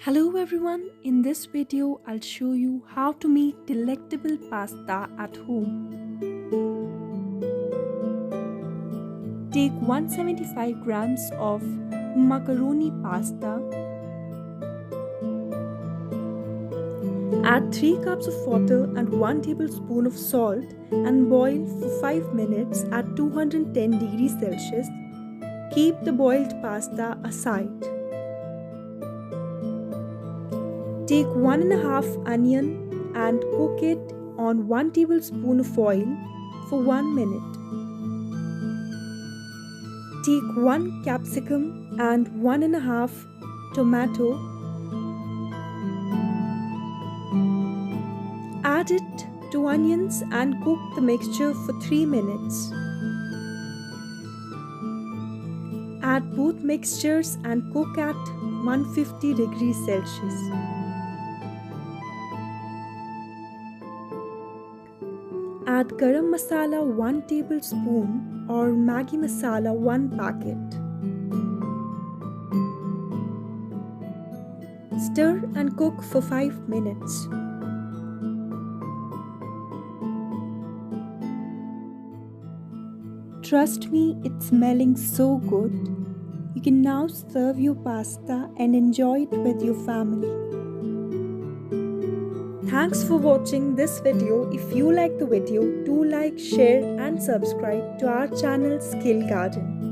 Hello everyone, in this video I'll show you how to make delectable pasta at home. Take 175 grams of macaroni pasta, add 3 cups of water and 1 tablespoon of salt and boil for 5 minutes at 210 degrees Celsius. Keep the boiled pasta aside. Take 1.5 onion and cook it on 1 tablespoon of oil for 1 minute. Take 1 capsicum and 1.5 tomato. Add it to onions and cook the mixture for 3 minutes. Add both mixtures and cook at 150 degrees Celsius. Add garam masala 1 tablespoon or Maggi masala 1 packet. Stir and cook for 5 minutes. Trust me, it's smelling so good. You can now serve your pasta and enjoy it with your family. Thanks for watching this video. If you like the video, do like, share and subscribe to our channel Skill Garden.